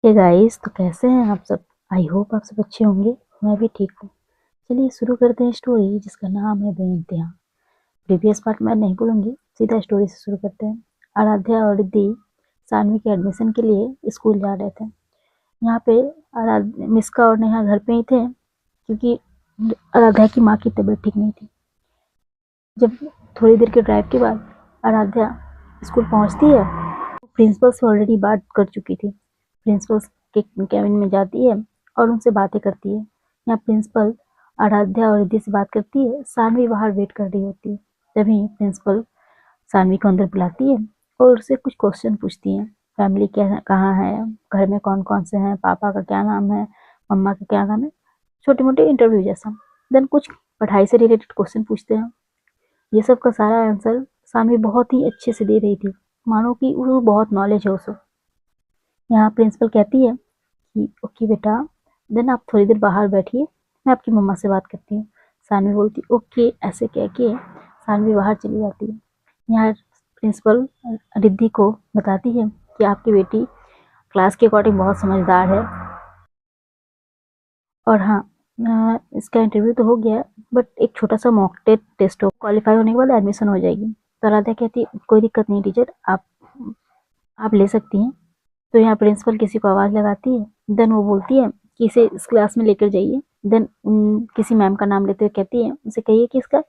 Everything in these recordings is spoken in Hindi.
हे गाइस, तो कैसे हैं आप सब। आई होप आप सब अच्छे होंगे। मैं भी ठीक हूँ। चलिए शुरू करते हैं स्टोरी जिसका नाम है बेइंतहा। प्रीवियस पार्ट मैं नहीं बोलूँगी, सीधा स्टोरी से शुरू करते हैं। आराध्या और रिद्धि सानवी के एडमिशन के लिए स्कूल जा रहे थे। यहाँ पे मिस्का और नेहा घर पे ही थे क्योंकि आराध्या की माँ की तबीयत ठीक नहीं थी। जब थोड़ी देर के ड्राइव के बाद आराध्या स्कूल पहुँचती है, प्रिंसिपल से ऑलरेडी बात कर चुकी थी। प्रिंसिपल के कैबिन में जाती है और उनसे बातें करती है। यहाँ प्रिंसिपल आराध्या और रिद्धि से बात करती है। सानवी बाहर वेट कर रही होती है। तभी प्रिंसिपल सानवी को अंदर बुलाती है और उससे कुछ क्वेश्चन पूछती है। फैमिली क्या कहाँ है, घर में कौन कौन से हैं, पापा का क्या नाम है, मम्मा का क्या नाम है, छोटे मोटे इंटरव्यू जैसा। देन कुछ पढ़ाई से रिलेटेड क्वेश्चन पूछते हैं। ये सब का सारा आंसर सानवी बहुत ही अच्छे से दे रही थी, मानो कि वो बहुत नॉलेज है उसे। यहाँ प्रिंसिपल कहती है कि ओके बेटा, देन आप थोड़ी देर बाहर बैठिए, मैं आपकी मम्मा से बात करती हूँ। सानवी बोलती ओके, ऐसे कह के सानवी बाहर चली जाती है। यहाँ प्रिंसिपल रिद्धि को बताती है कि आपकी बेटी क्लास के अकॉर्डिंग बहुत समझदार है और हाँ, इसका इंटरव्यू तो हो गया, बट एक छोटा सा मॉक टेस्ट हो, क्वालिफाई होने के बाद एडमिशन हो जाएगी। तो राधा कहती है कोई दिक्कत नहीं टीचर, आप ले सकती हैं। तो यहाँ प्रिंसिपल किसी को आवाज़ लगाती है। देन वो बोलती है कि इसे इस क्लास में लेकर जाइए। देन किसी मैम का नाम लेते हुए कहती है उसे कहिए कि इसका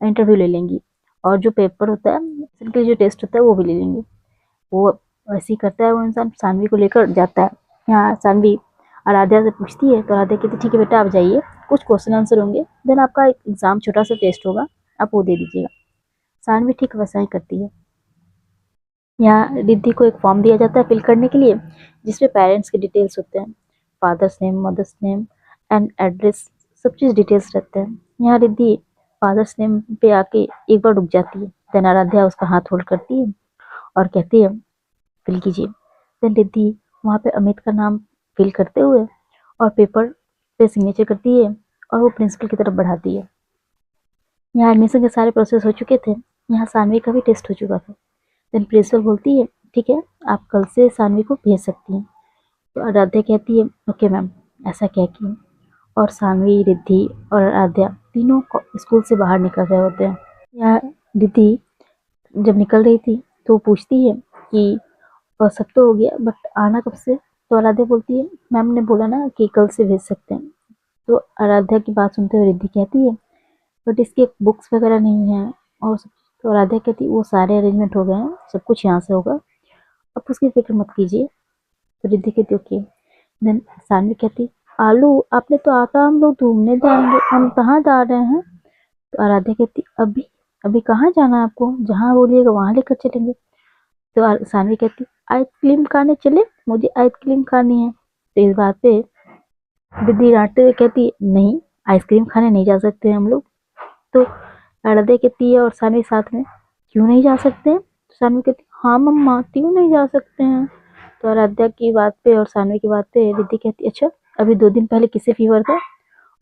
इंटरव्यू ले लेंगी और जो पेपर होता है, इसके जो टेस्ट होता है वो भी ले लेंगी। वो वैसे ही करता है, वो इंसान सानवी को लेकर जाता है। यहाँ सानवी आराध्या से पूछती है तो आराध्या कहती है ठीक है बेटा आप जाइए, कुछ क्वेश्चन आंसर होंगे, देन आपका एक एग्ज़ाम छोटा सा टेस्ट होगा, आप वो दे दीजिएगा। सानवी ठीक वैसा ही करती है। यहाँ रिद्धि को एक फॉर्म दिया जाता है फिल करने के लिए, जिसमें पेरेंट्स के डिटेल्स होते हैं, father's name, mother's name and address, सब चीज़ डिटेल्स रहते हैं। यहाँ रिद्धि फादर्स नेम पे आके एक बार रुक जाती है। देन आराध्या उसका हाथ होल्ड करती है और कहती है फिल कीजिए। देन रिद्धि वहाँ पे अमित का नाम फिल करते हुए और पेपर पे सिग्नेचर करती है और वो प्रिंसिपल की तरफ बढ़ाती है। यहाँ एडमिशन के सारे प्रोसेस हो चुके थे। यहाँ सानवी का भी टेस्ट हो चुका था। देन प्रिंसिपल बोलती है ठीक है, आप कल से सानवी को भेज सकती हैं। तो आराध्या कहती है ओके मैम, ऐसा कह के और सानवी, रिद्धि और आराध्या तीनों स्कूल से बाहर निकल रहे होते हैं। यहाँ रिद्धि जब निकल रही थी तो वो पूछती है कि सब तो हो गया बट आना कब से। तो आराध्या बोलती है मैम ने बोला ना कि कल से भेज सकते हैं। तो आराध्या की बात सुनते हुए रिद्धि कहती है बट इसके बुक्स वगैरह नहीं है और सब। तो आराध्या कहती वो सारे अरेंजमेंट हो गए हैं, सब कुछ यहाँ से होगा, अब उसकी फिक्र मत कीजिए। तो रिद्धि कहती ओके। देन सानवी कहती आलू आपने तो आता, हम लोग घूमने जाएंगे, हम कहाँ जा रहे हैं। तो आराध्या कहती अभी अभी कहाँ जाना है आपको, जहाँ बोलिएगा वहाँ लेकर चलेंगे। तो सानवी कहती आइसक्रीम खाने चले, मुझे आइसक्रीम खानी है। तो इस बात पे रिद्धि डांटते हुए कहती नहीं, आइसक्रीम खाने नहीं जा सकते हम लोग। तो आराध्या कहती है और सानवी साथ में क्यों नहीं जा सकते हैं। तो सानवी कहती हाँ मम्मा, क्यों नहीं जा सकते हैं। तो आराध्या की बात पे और सानवी की बात पे रिद्धि कहती अच्छा अभी 2 दिन पहले किसे फीवर था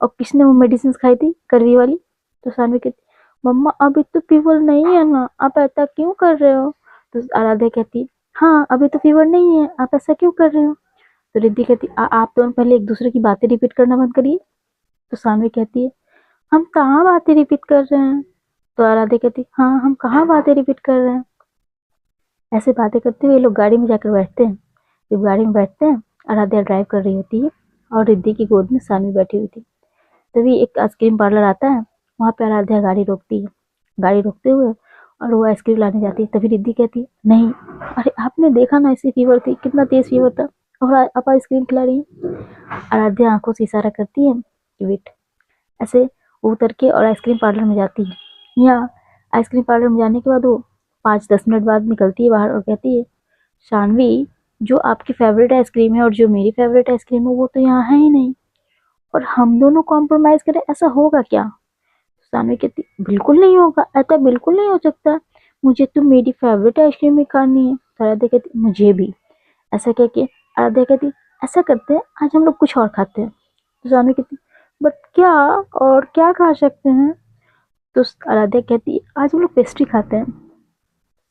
और किसने वो मेडिसिन खाई थी करवी वाली। तो सानवी कहती मम्मा अभी तो फीवर नहीं है ना, आप ऐसा क्यों कर रहे हो। तो आराध्या कहती हाँ अभी तो फीवर नहीं है, आप ऐसा क्यों कर रहे हो। तो रिद्धि कहती आप दोनों पहले एक दूसरे की बातें रिपीट करना बंद करिए। तो सानवी कहती है हम कहाँ बातें रिपीट कर रहे हैं। तो आराध्या कहती हाँ हम कहाँ बातें रिपीट कर रहे हैं। ऐसे बातें करते हुए लोग गाड़ी में जाकर बैठते हैं। जब गाड़ी में बैठते हैं, आराध्या ड्राइव कर रही होती है और रिद्धि की गोद में सानवी बैठी हुई थी। तभी एक आइसक्रीम पार्लर आता है, वहाँ पे आराध्या गाड़ी रोकती है। गाड़ी रोकते हुए और वो आइसक्रीम लाने जाती है। तभी रिद्धि कहती है नहीं, अरे आपने देखा ना ऐसी फीवर थी, कितना तेज फीवर था और आप आइसक्रीम खिला रही हैं। आराध्या आंखों से इशारा करती है कि वेट। ऐसे वो उतर के और आइसक्रीम पार्लर में जाती है। यहाँ आइसक्रीम पार्लर में जाने के बाद वो 5-10 मिनट बाद निकलती है बाहर और कहती है शानवी, जो आपकी फेवरेट आइसक्रीम है और जो मेरी फेवरेट आइसक्रीम है वो तो यहाँ है ही नहीं, और हम दोनों कॉम्प्रोमाइज़ करें ऐसा होगा क्या। शानवी कहती बिल्कुल नहीं होगा, ऐसा बिल्कुल नहीं हो सकता, मुझे तो मेरी फेवरेट आइसक्रीम ही खानी है। तो आराध्या कहती मुझे भी। ऐसा कह के आराध्या कहती ऐसा करते हैं आज हम लोग कुछ और खाते हैं। तो शानवी कहती बट क्या, और क्या खा सकते हैं। तो आराध्या कहती आज हम लोग पेस्ट्री खाते हैं।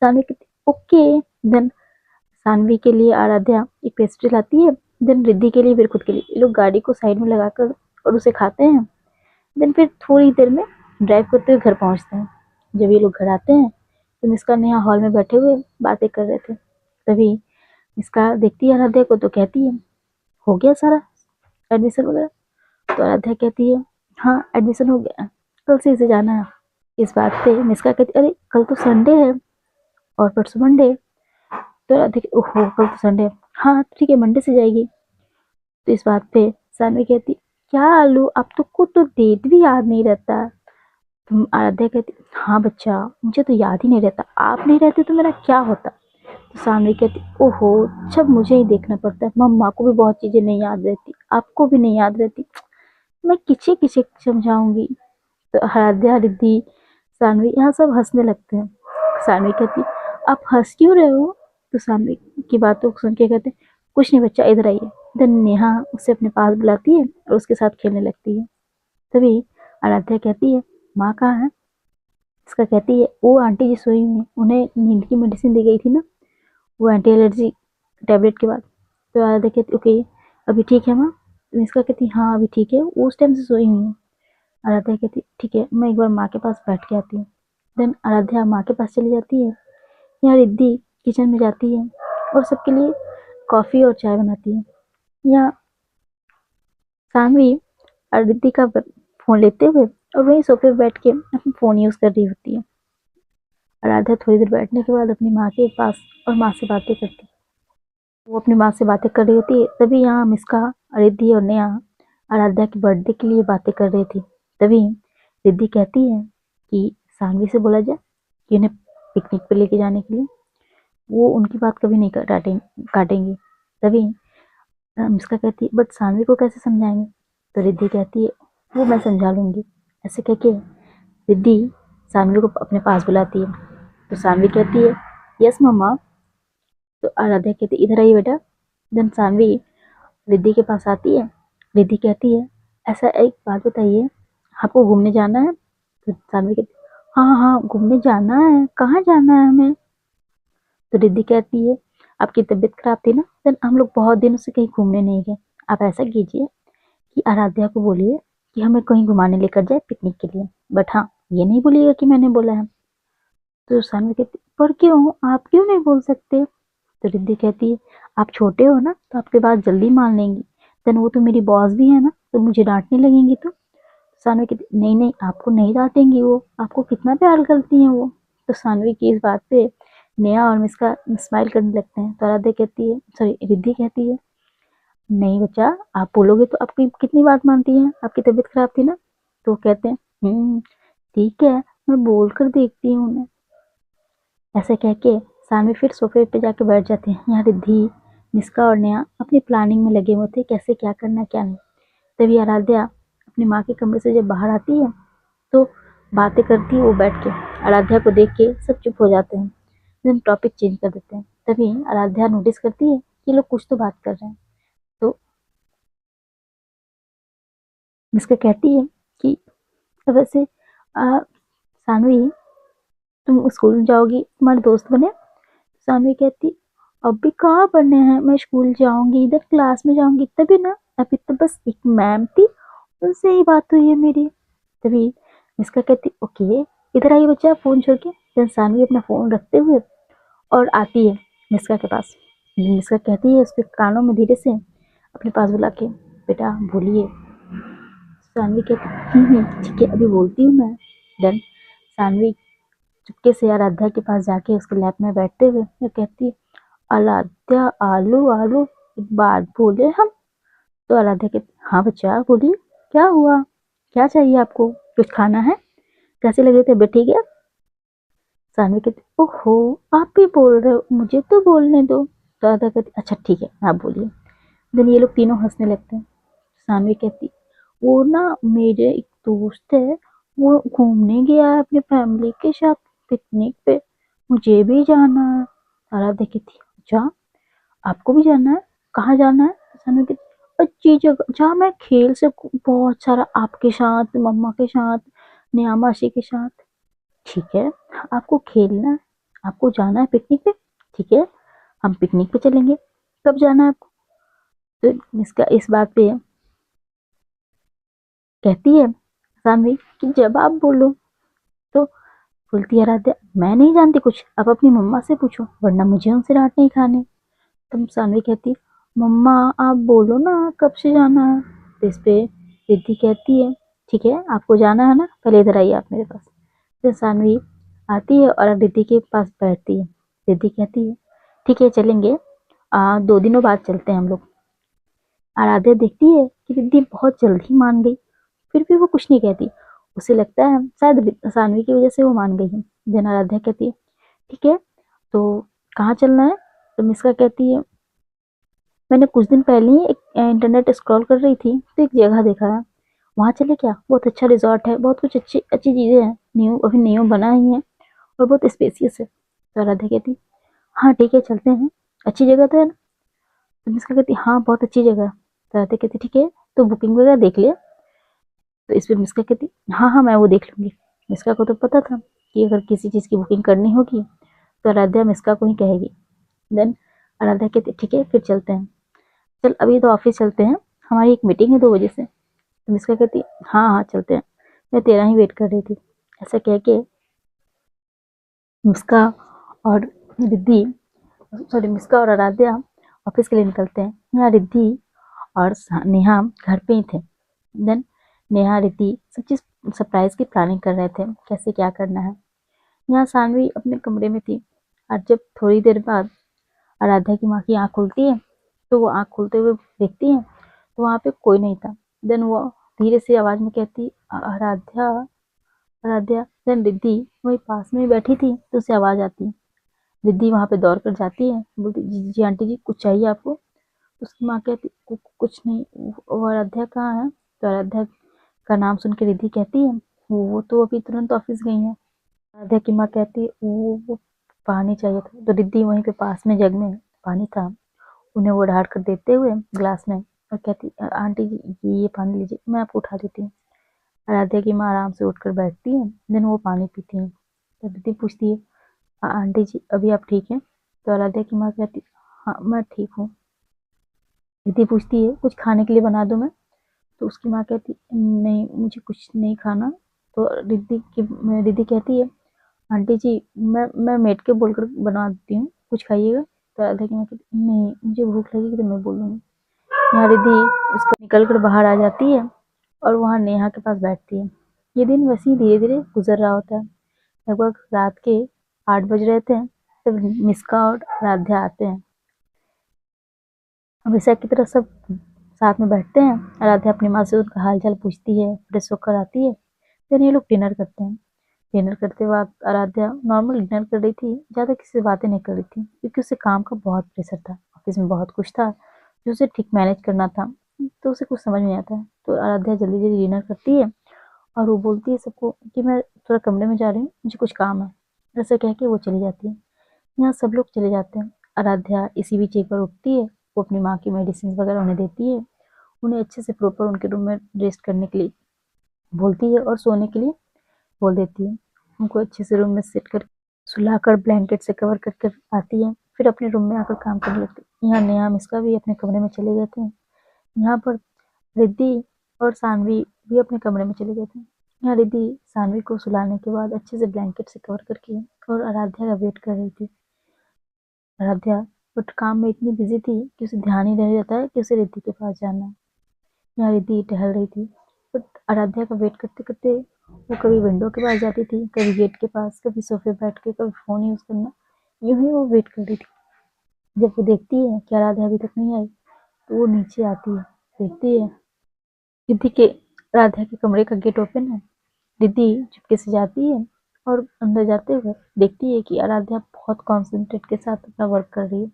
शानवी कहती ओके। देन सानवी के लिए आराध्या एक पेस्ट्री लाती है, देन रिद्धि के लिए फिर खुद के लिए। ये लोग गाड़ी को साइड में लगाकर और उसे खाते हैं। देन फिर थोड़ी देर में ड्राइव करते हुए घर पहुंचते हैं। जब ये लोग घर आते हैं तो मिस्का नेहा हॉल में बैठे हुए बातें कर रहे थे। तभी मिस्का देखती है आराध्या को तो कहती है, हो गया सारा एडमिशन वगैरह? तो आराध्या कहती है, हाँ एडमिशन हो गया, कल से इसे जाना है। इस बात पे मिस्का कहती, अरे कल तो संडे है और परसों मंडे। तो आराध्या कहती, ओहो कल तो संडे है, हाँ ठीक है मंडे से जाएगी। तो इस बात पे सानवी कहती, क्या आलू आप तो को तो डेट भी याद नहीं रहता। तो आराध्या कहती, हाँ बच्चा मुझे तो याद ही नहीं रहता, आप नहीं रहते तो मेरा क्या होता। तो सानवी कहती, ओहो जब मुझे ही देखना पड़ता है, मम्मा को भी बहुत चीजें नहीं याद रहती, आपको भी नहीं याद रहती, मैं किसे किसे समझाऊंगी। तो आराध्या रिद्धि सानवी यहाँ सब हंसने लगते हैं। सानवी कहती, आप हंस क्यों रहे हो? तो सानवी की बातों को सुन के कहते, कुछ नहीं बच्चा इधर आइए। देन नेहा उसे अपने पास बुलाती है और उसके साथ खेलने लगती है। तभी आराध्या कहती है, माँ कहाँ है? इसका कहती है, वो आंटी जी सोई हुई हैं, उन्हें नींद की मेडिसिन दी गई थी ना, वो एंटी एलर्जी टैबलेट के बाद। तो आराध्या कहती, ओके अभी ठीक है माँ? तो इसका कहती, हाँ अभी ठीक है, वो उस टाइम से सोई हुई है। आराध्या कहती, ठीक है मैं एक बार माँ के पास बैठ के आती हूँ। देन आराध्या माँ के पास चली जाती है। यहाँ रिद्धि किचन में जाती है और सबके लिए कॉफ़ी और चाय बनाती है। यहाँ सानवी और रिद्धि का फ़ोन लेते हुए और वहीं सोफे पे बैठ के अपना फ़ोन यूज़ कर रही होती है। आराध्या थोड़ी देर बैठने के बाद अपनी माँ के पास और माँ से बातें करती है। वो अपनी माँ से बातें कर रही होती है। तभी यहाँ मिस्का, रिद्धि और नेहा आराध्या के बर्थडे के लिए बातें कर रही थी। तभी रिद्धि कहती है कि सानवी से बोला जाए कि उन्हें पिकनिक पे लेके जाने के लिए, वो उनकी बात कभी नहीं काटेंगे। तभी मिस्का कहती है, बट सानवी को कैसे समझाएंगे? तो रिद्धि कहती है, वो मैं समझा लूंगी। ऐसे कह के रिद्धि सानवी को अपने पास बुलाती है। तो सानवी कहती है, यस मम्मा। तो आराध्या कहती, इधर आइए बेटा। देन सानवी रिद्धि के पास आती है। रिद्धि कहती है, ऐसा एक बात बताइए, आपको घूमने जाना है? तो सानवी कहती, हाँ हाँ घूमने जाना है, कहाँ जाना है हमें? तो रिद्धि कहती है, आपकी तबीयत खराब थी ना, देन हम लोग बहुत दिनों से कहीं घूमने नहीं गए। आप ऐसा कीजिए कि आराध्या को बोलिए कि हमें कहीं घुमाने लेकर जाए पिकनिक के लिए, बट हाँ ये नहीं बोलिएगा कि मैंने बोला है। तो सानवी कहती, पर क्यों, आप क्यों नहीं बोल सकते? तो रिद्धि कहती है, आप छोटे हो ना तो आपके बात जल्दी मान लेंगी, देन वो तो मेरी बॉस भी है ना, तो मुझे डांटने लगेंगी। तो सानवी कहती, नहीं नहीं आपको नहीं डांटेंगी, वो आपको कितना प्यार करती हैं वो। तो सानवी की इस बात पे नेहा और मिस्का स्माइल करने लगते हैं। तो आराध्या कहती है, सॉरी रिद्धि कहती है, नहीं बच्चा आप बोलोगे तो आपकी कितनी बात मानती हैं, आपकी तबीयत खराब थी ना। तो कहते हैं, ठीक है मैं बोल कर देखती हूँ उन्हें। ऐसे कह के सानवी फिर सोफे पे जाके बैठ जाते हैं। यहाँ रिद्धि, निष्का और नेहा अपनी प्लानिंग में लगे हुए थे, कैसे क्या करना क्या नहीं। तभी आराध्या अपनी माँ के कमरे से जब बाहर आती है तो बातें करती है वो बैठ के। आराध्या को देख के सब चुप हो जाते हैं, देन टॉपिक चेंज कर देते हैं। तभी आराध्या नोटिस करती है कि लोग कुछ तो बात कर रहे हैं। तो निष्का कहती है कि वैसे सानवी तुम स्कूल जाओगी, तुम्हारे दोस्त बने? सानवी कहती, अभी कहाँ पढ़ने हैं, मैं स्कूल जाऊंगी, इधर क्लास में जाऊंगी तभी ना, अभी तो बस एक मैम थी उनसे ही बात हुई है मेरी। तभी मिस्का कहती, ओके इधर आइए बच्चा फोन छोड़ के। फिर सानवी अपना फोन रखते हुए और आती है मिस्का के पास। मिस्का कहती है उसके कानों में धीरे से अपने पास बुला के, बेटा बोलिए। सानवी कहती, ठीक है अभी बोलती हूँ मैं। देन सानवी चुपके से आराध्या के पास जाके उसके लैप में बैठते हुए वो कहती है, आराध्या आलू आलू एक बात बोले हम? तो आराध्या कहती, हाँ बच्चा बोलिए, क्या हुआ, क्या चाहिए आपको, कुछ खाना है, कैसे लगे तबीयत ठीक है? सानवी कहती, ओहो आप भी बोल रहे हो, मुझे तो बोलने दो। तो आराध्या कहती, अच्छा ठीक है आप बोलिए। देन ये लोग तीनों हंसने लगते हैं। सानवी कहती, वो ना मेरे एक दोस्त है, वो घूमने गया है अपनी फैमिली के साथ पिकनिक पे, मुझे भी जाना है। आराध्या कहती, अच्छा आपको भी जाना है, कहाँ जाना है? सानवी कहती, अच्छी जगह जहाँ मैं खेल सकूँ बहुत सारा, आपके साथ, मम्मा के साथ, नेहा मासी के साथ। ठीक है आपको खेलना है, आपको जाना है पिकनिक पे, ठीक है हम पिकनिक पे चलेंगे, कब जाना है आपको? तो इसका इस बात पे कहती है सानवी कि जब आप बोलो। तो बोलती है आराध्या, मैं नहीं जानती कुछ, आप अपनी मम्मा से पूछो, वरना मुझे उनसे डांट नहीं खानी। तब सानवी कहती, मम्मा आप बोलो ना कब से जाना है। तो इस पे रिद्धि कहती है, ठीक है आपको जाना है ना, पहले इधर आइए आप मेरे पास। फिर सानवी आती है और रिद्धि के पास बैठती है। रिद्धि कहती है, ठीक है चलेंगे, 2 दिनों बाद चलते हैं हम लोग। आराध्या देखती है कि रिद्धि बहुत जल्दी मान गई, फिर भी वो कुछ नहीं कहती। उसे लगता है शायद सानवी की वजह से वो मान गई है। देन आराध्या कहती है, ठीक है तो कहाँ चलना है? तो मिस्का कहती है, मैंने कुछ दिन पहले ही एक इंटरनेट स्क्रॉल कर रही थी तो एक जगह देखा है, वहाँ चले क्या? बहुत अच्छा रिजॉर्ट है, बहुत कुछ अच्छी अच्छी चीजें हैं, न्यू अभी न्यू बना ही है और बहुत स्पेसियस है। तो आराध्या कहती, हाँ ठीक है चलते हैं, अच्छी जगह तो है ना? तो मिस्का कहती, हाँ बहुत अच्छी जगह है। तो आराध्या कहती, ठीक है तो बुकिंग वगैरह देख लिया? तो इस पे मिस्का कहती, हाँ हाँ मैं वो देख लूंगी। मिस्का को तो पता था कि अगर किसी चीज़ की बुकिंग करनी होगी तो आराध्या मिस्का को ही कहेगी। देन आराध्या कहती, ठीक है फिर चलते हैं, चल अभी तो ऑफिस चलते हैं, हमारी एक मीटिंग है 2 बजे से। तो मिस्का कहती, हाँ हाँ चलते हैं, मैं तेरा ही वेट कर रही थी। ऐसा कह के मिस्का और रिद्धि, सॉरी मिस्का और आराध्या ऑफिस के लिए निकलते हैं। यहाँ रिद्धि और नेहा घर पे ही थे। देन नेहा रिद्धि सब चीज़ सरप्राइज की प्लानिंग कर रहे थे, कैसे क्या करना है। यहाँ सानवी अपने कमरे में थी और जब थोड़ी देर बाद आराध्या की माँ की आँख खुलती है तो वो आँख खोलते हुए देखती है तो वहाँ पे कोई नहीं था। देन वो धीरे से आवाज में कहती, आराध्या आराध्या। देन रिद्धि वही पास में ही बैठी थी तो उसे आवाज आती है। रिद्धि वहाँ पे दौड़ कर जाती है, बोलती, जी जी आंटी जी कुछ चाहिए आपको? तो उसकी माँ कहती, कुछ नहीं, वो आराध्या कहाँ है? तो आराध्या का नाम सुन के रिद्धि कहती है, वो तो अभी तुरंत ऑफिस गई है। आराध्या की माँ कहती है, वो पानी चाहिए था। तो रिद्धि वहीं पे पास में जग में पानी था, उन्हें वो ढाल कर देते हुए ग्लास में और कहती, आंटी जी ये पानी लीजिए, मैं आपको उठा देती हूँ। आराध्या की माँ आराम से उठकर बैठती है, देन वो पानी पीती है। तो दीदी पूछती है, आंटी जी अभी आप ठीक हैं? तो आराध्या की माँ कहती, हाँ मैं ठीक हूँ। दीदी पूछती है, कुछ खाने के लिए बना दूँ मैं? तो उसकी माँ कहती, नहीं मुझे कुछ नहीं खाना। तो दीदी कहती है, आंटी जी मैं मेड के बोलकर बनवा देती हूँ, कुछ खाइएगा? तो आराध्या की माँ कहती, नहीं मुझे भूख लगेगी तो मैं बोलूँगी। यहाँ रिद्धि उसको निकल कर बाहर आ जाती है और वहाँ नेहा के पास बैठती है। ये दिन वैसे ही धीरे धीरे गुजर रहा होता है। लगभग रात के 8 बज रहे थे तब मिस्का और आराध्या आते हैं। हमेशा की तरह सब साथ में बैठते हैं। आराध्या अपनी माँ से उनका हाल चाल पूछती है, फ्रेश होकर आती है, फिर ये लोग डिनर करते हैं। डिनर करते वक्त आराध्या नॉर्मल डिनर कर रही थी, ज़्यादा किसी से बातें नहीं कर रही थी क्योंकि उसे काम का बहुत प्रेशर था, ऑफिस में बहुत कुछ था जो उसे ठीक मैनेज करना था, तो उसे कुछ समझ नहीं आता है। तो आराध्या जल्दी जल्दी डिनर करती है और वो बोलती है सबको कि मैं थोड़ा कमरे में जा रही हूँ, मुझे कुछ काम है। ऐसा कह के वो चली जाती है। यहाँ सब लोग चले जाते हैं। आराध्या इसी बीच एक बार उठती है, वो अपनी माँ की मेडिसिन वगैरह उन्हें देती है, उन्हें अच्छे से प्रॉपर उनके रूम में रेस्ट करने के लिए बोलती है और सोने के लिए बोल देती है। उनको अच्छे से रूम में सेट कर सुलाकर ब्लैंकेट से कवर करके आती है, फिर अपने रूम में आकर काम करने लगती है। यहाँ नेहा मिस्का भी अपने कमरे में चले गए थे। यहाँ पर रिद्धि और सानवी भी अपने कमरे में चले गए थे। यहाँ रिद्धि सानवी को सुलाने के बाद अच्छे से ब्लैंकेट से कवर करके और आराध्या का वेट कर रही थी। आराध्या बट काम में इतनी बिजी थी कि उसे ध्यान ही नहीं रहता है कि उसे रिद्धि के पास जाना है। यहाँ रिद्धि टहल रही थी बट आराध्या का वेट करते करते वो कभी विंडो के पास जाती थी, कभी गेट के पास, कभी सोफे बैठ के, कभी फोन यूज करना, यूं ही वो वेट कर रही थी। जब वो देखती है कि आराध्या अभी तक नहीं आई तो वो नीचे आती है, देखती है रिद्धि के आराध्या के कमरे का गेट ओपन है। रिद्धि चुपके से जाती है और अंदर जाते हुए देखती है कि आराध्या बहुत कॉन्सेंट्रेट के साथ अपना वर्क कर रही है।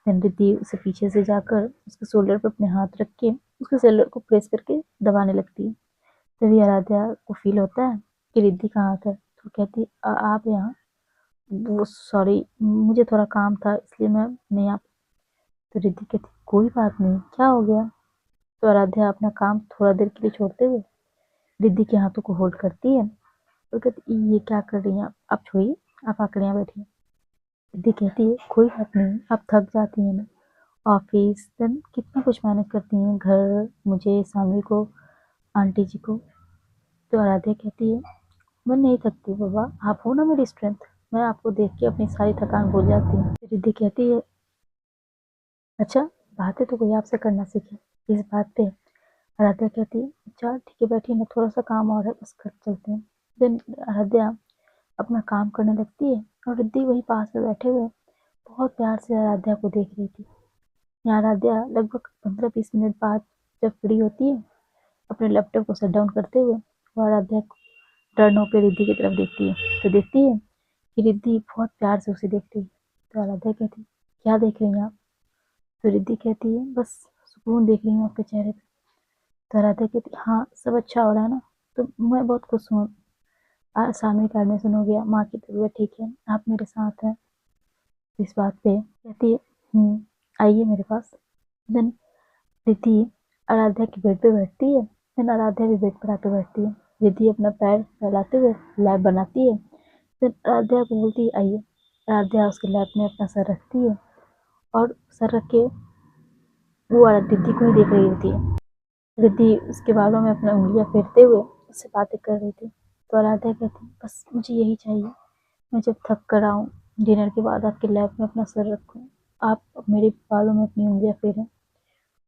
देन रिद्धि उसे पीछे से जाकर उसके शोल्डर पर अपने हाथ रख के उसके शोल्डर को प्रेस करके दबाने लगती है। तभी आराध्या को फील होता है कि रिद्धि कहाँ है, तो कहती, आप यहाँ? वो सॉरी मुझे थोड़ा काम था इसलिए मैं नहीं आ। तो रिद्धि कहती, कोई बात नहीं, क्या हो गया? तो आराध्या अपना काम थोड़ा देर के लिए छोड़ते हुए रिद्धि के हाथों को होल्ड करती है और कहती, ये क्या कर रही हैं आप छोड़िए, आप आकर यहाँ बैठिए। रिद्धि कहती है कोई बात नहीं, आप थक जाती हैं ना, ऑफिस देन कितना कुछ मैनेज करती हैं, घर, मुझे, सानवी को, आंटी जी को। तो आराध्या कहती है मैं नहीं थकती बाबा, आप हो ना मेरी स्ट्रेंथ, मैं आपको देख के अपनी सारी थकान भूल जाती हूँ। रिद्धि कहती है अच्छा, बातें तो कोई आपसे करना सीखे। इस बात पे आराध्या कहती है अच्छा ठीक है बैठिए ना, थोड़ा सा काम और है बस कर चलते हैं। देन आराध्या अपना काम करने लगती है और रिद्धि वहीं पास में बैठे हुए बहुत प्यार से आराध्या को देख रही थी। यहाँ आराध्या लगभग 15-20 मिनट बाद जब फ्री होती है अपने लैपटॉप को शट डाउन करते हुए, वो आराध्या टर्न होकर रिद्धि की तरफ देखती है तो देखती है कि रिद्धि बहुत प्यार से उसे देख रही है। तो आराध्या कहती क्या देख रही हैं आप? तो रिद्धि कहती है बस सुकून देख रही हूँ आपके चेहरे पे। तो आराध्या कहती हाँ सब अच्छा हो रहा है ना, तो मैं बहुत खुश हूँ। सामने का एडमिशन हो गया, माँ की तबीयत ठीक है, आप मेरे साथ हैं। इस बात पे कहती है आइए मेरे पास। देन रिद्धि आराध्या के बेड पे बैठती है, देन आराध्या भी बेड पर आके बैठती है। रिद्धि अपना पैर फैलाते हुए लैब बनाती है, देन आराध्या को बोलती है आइए। आराध्या उसके लैब में अपना सर रखती है और सर रख के वो रिद्धि को ही देख रही होती है। रिद्धि उसके बालों में अपना उंगलियां फेरते हुए उससे बातें कर रही थी। तो आराध्या कहती बस मुझे यही चाहिए, मैं जब थक कर आऊँ डिनर के बाद आपके लैब में अपना सर रखूँ, आप मेरे बालों में अपनी उंगलियां फेरें,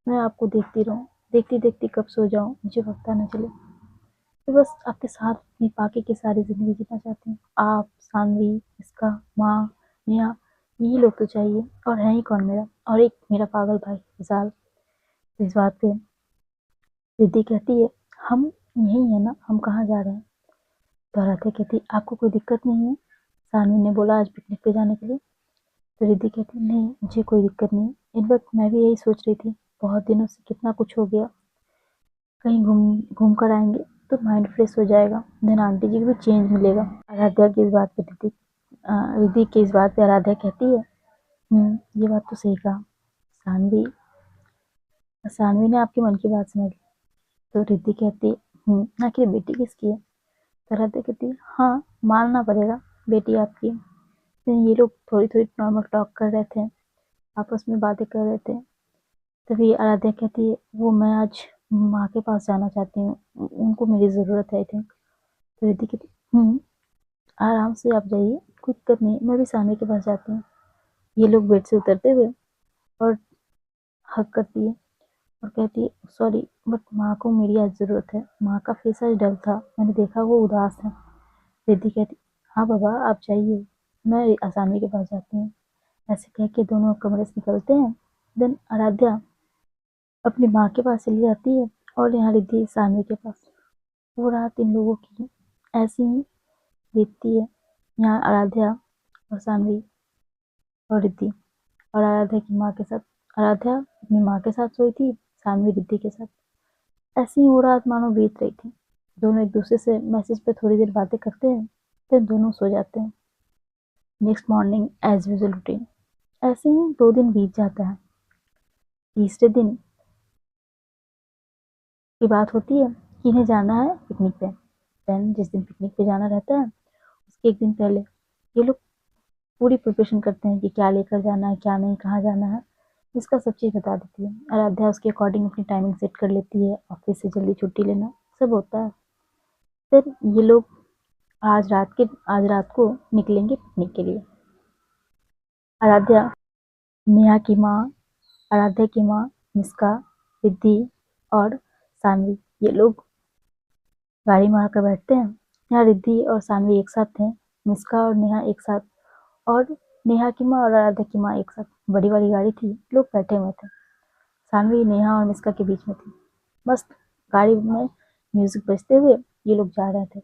मैं आपको देखती रहूँ, देखती देखती कब सो जाऊँ मुझे पता न चले। तो बस आपके साथ अपनी बाकी की सारी ज़िंदगी जीना चाहती हूँ। आप, सानवी, इसका माँ, नेहा, यही लोग तो चाहिए, और है ही कौन मेरा, और एक मेरा पागल भाई विशाल। इस बात पे रिद्धि कहती है हम यही है ना, हम कहाँ जा रहे हैं? तो आराध्या कहती आपको कोई दिक्कत नहीं है? सानवी ने बोला आज पिकनिक पे जाने के लिए। तो रिद्धि कहती नहीं मुझे कोई दिक्कत नहीं, इनफैक्ट मैं भी यही सोच रही थी, बहुत दिनों से कितना कुछ हो गया, कहीं घूम घूम कर आएंगे तो माइंड फ्रेश हो जाएगा, देन आंटी जी को भी चेंज मिलेगा। आराध्या की इस बात पे रिद्धि की इस बात पे आराध्या कहती है ये बात तो सही कहा, सानवी सानवी ने आपके मन की बात समझ ली। तो रिद्धि कहती आखिर बेटी किसकी है? तो आराध्या कहती है हाँ मानना पड़ेगा, बेटी आपकी है। फिर ये लोग थोड़ी थोड़ी नॉर्मल टॉक कर रहे थे, आपस में बातें कर रहे थे, तभी आराध्या कहती है वो मैं आज माँ के पास जाना चाहती हूँ, उनको मेरी ज़रूरत है आई थिंक। तो रिद्धि कहती आराम से आप जाइए, कोई दिक्कत नहीं, मैं भी सामने के पास जाती हूँ। ये लोग बेड से उतरते हुए और हक करती है और कहती है सॉरी बट माँ को मेरी आज ज़रूरत है, माँ का फेस आज डल था, मैंने देखा वो उदास है। रिद्धि कहती हाँ बाबा आप जाइए, मैं आसामी के पास जाती हूँ। ऐसे कह के दोनों कमरे से निकलते हैं। देन आराध्या अपनी माँ के पास चली जाती है और यहाँ रिद्धि सानवी के पास। वो रात इन लोगों की ऐसी ही बीतती है। यहाँ आराध्या और सानवी और रिद्धि और आराध्या की माँ के साथ, आराध्या अपनी माँ के साथ सोई थी, सानवी रिद्धि के साथ। ऐसी ही वो रात मानो बीत रही थी। दोनों एक दूसरे से मैसेज पे थोड़ी देर बातें करते हैं, फिर दोनों सो जाते हैं। Next morning as usual routine. ऐसे ही 2 दिन बीत जाता है। तीसरे दिन की बात होती है कि इन्हें जाना है पिकनिक पे। देन जिस दिन पिकनिक पे जाना रहता है उसके एक दिन पहले ये लोग पूरी प्रिपरेशन करते हैं कि क्या लेकर जाना है, क्या नहीं, कहाँ जाना है, इसका सब चीज़ बता देती है। आराध्या उसके अकॉर्डिंग अपनी टाइमिंग सेट कर लेती है, ऑफिस से जल्दी छुट्टी लेना सब होता है। फिर ये लोग आज रात को निकलेंगे पिकनिक के लिए। आराध्या, नेहा की माँ, आराध्या की माँ, मिस्का, रिद्धि और सानवी, ये लोग गाड़ी में आकर बैठते हैं। यहाँ रिद्धि और सानवी एक साथ थे, मिस्का और नेहा एक साथ, और नेहा की माँ और आराध्या की माँ एक साथ। बड़ी वाली गाड़ी थी, लोग बैठे हुए थे। सानवी नेहा और मिस्का के बीच में थी। मस्त गाड़ी में म्यूजिक बजते हुए ये लोग जा रहे थे।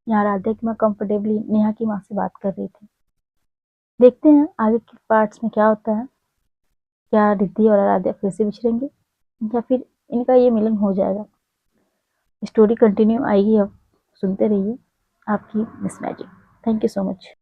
यहाँ आराध्या की माँ कंफर्टेबली नेहा की माँ से बात कर रही थी। देखते हैं आगे के पार्ट्स में क्या होता है, क्या रिद्धि और आराध्या फिर से बिछड़ेंगे या फिर इनका ये मिलन हो जाएगा। स्टोरी कंटिन्यू आएगी, अब सुनते रहिए आपकी miss magic. Thank you so much.